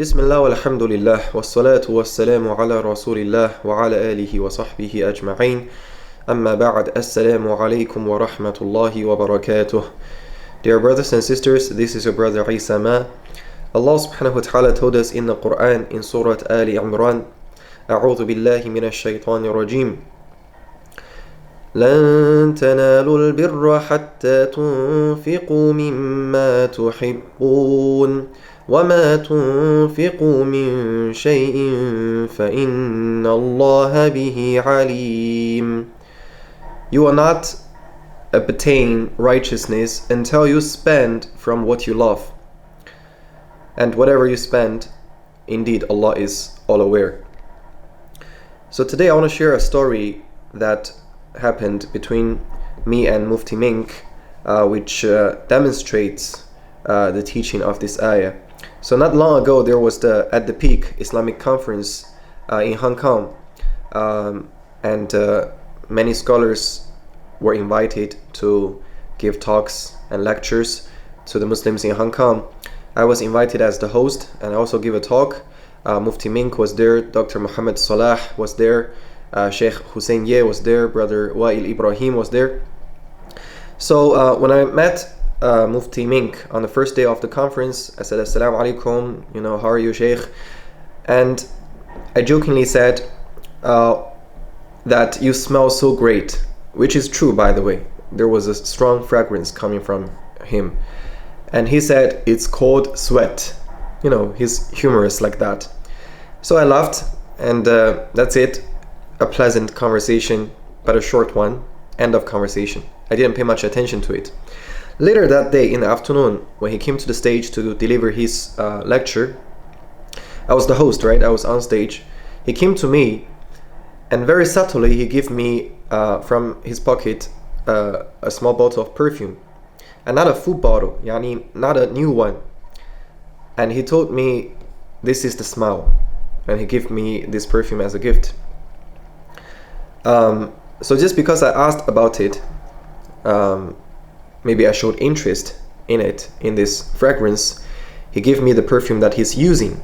بسم الله والحمد لله والصلاة والسلام على رسول الله وعلى آله وصحبه أجمعين أما بعد السلام عليكم ورحمة الله وبركاته. Dear brothers and sisters, this is your brother Isa Ma. Allah subhanahu wa ta'ala told us in the Qur'an in Surah Ali Imran, أعوذ بالله من الشيطان الرجيم لن تنالوا البر حتى تنفقوا مما تحبون وما تنفقوا من شيء فإن الله به عليم. You will not obtain righteousness until you spend from what you love. And whatever you spend, indeed Allah is all aware. So today I want to share a story that happened between me and Mufti Menk, which demonstrates the teaching of this ayah. So not long ago there was the At the Peak Islamic Conference in Hong Kong, and many scholars were invited to give talks and lectures to the Muslims in Hong Kong. I was invited as the host and I also give a talk. Mufti Menk was there, Dr. Muhammad Salah was there, Sheikh Hussein Ye was there, Brother Wa'il Ibrahim was there. So when I met Mufti Menk on the first day of the conference, I said, Assalamu alaikum, how are you, Sheikh? And I jokingly said that you smell so great, which is true, by the way. There was a strong fragrance coming from him. And he said, it's called sweat. He's humorous like that. So I laughed, and that's it. A pleasant conversation, but a short one. End of conversation. I didn't pay much attention to it. Later that day in the afternoon, when he came to the stage to deliver his lecture, I was the host, right? I was on stage. He came to me, and very subtly he gave me from his pocket a small bottle of perfume, and not a full bottle, not a new one. And he told me, this is the smell, and he gave me this perfume as a gift. So just because I asked about it, maybe I showed interest in it, in this fragrance, he gave me the perfume that he's using,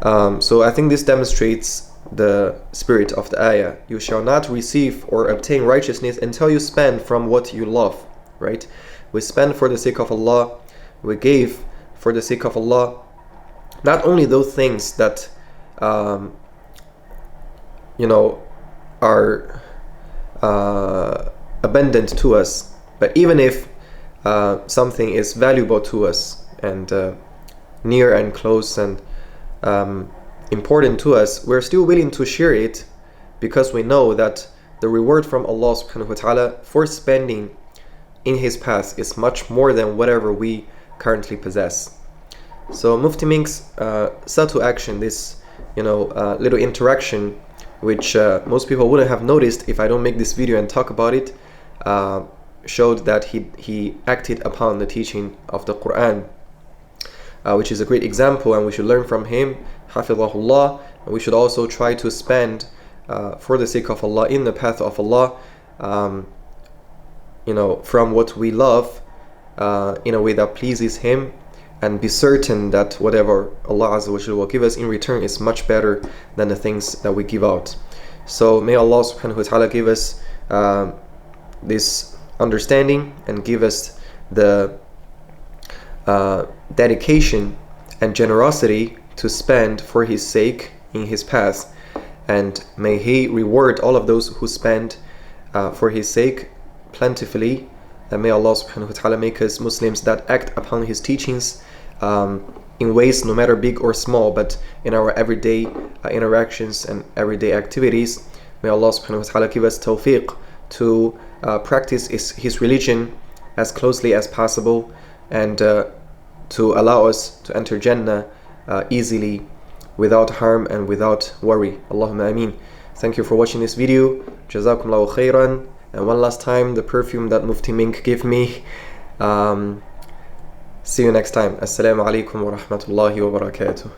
So I think this demonstrates the spirit of the ayah. You shall not receive or obtain righteousness until you spend from what you love, right? We spend for the sake of Allah, we gave for the sake of Allah, not only those things that are abundant to us, but even if something is valuable to us and near and close and important to us, we're still willing to share it because we know that the reward from Allah subhanahu wa ta'ala for spending in His path is much more than whatever we currently possess. So Mufti Menk's subtle action, this little interaction, which most people wouldn't have noticed if I don't make this video and talk about it, showed that he acted upon the teaching of the Qur'an, which is a great example, and we should learn from him, hafidhahullah. And we should also try to spend for the sake of Allah, in the path of Allah, from what we love, in a way that pleases Him, and be certain that whatever Allah Azza wa Jalla will give us in return is much better than the things that we give out. So may Allah subhanahu wa ta'ala give us this understanding and give us the dedication and generosity to spend for His sake in His path, and may He reward all of those who spend for His sake plentifully, and may Allah subhanahu wa ta'ala make us Muslims that act upon His teachings in ways no matter big or small, but in our everyday interactions and everyday activities. May Allah subhanahu wa ta'ala give us tawfiq to practice His religion as closely as possible, and to allow us to enter Jannah easily, without harm and without worry. Allahumma ameen. Thank you for watching this video. Jazakumullahu khairan. And one last time, the perfume that Mufti Menk gave me. See you next time. Assalamu alaikum wa rahmatullahi wa barakatuh.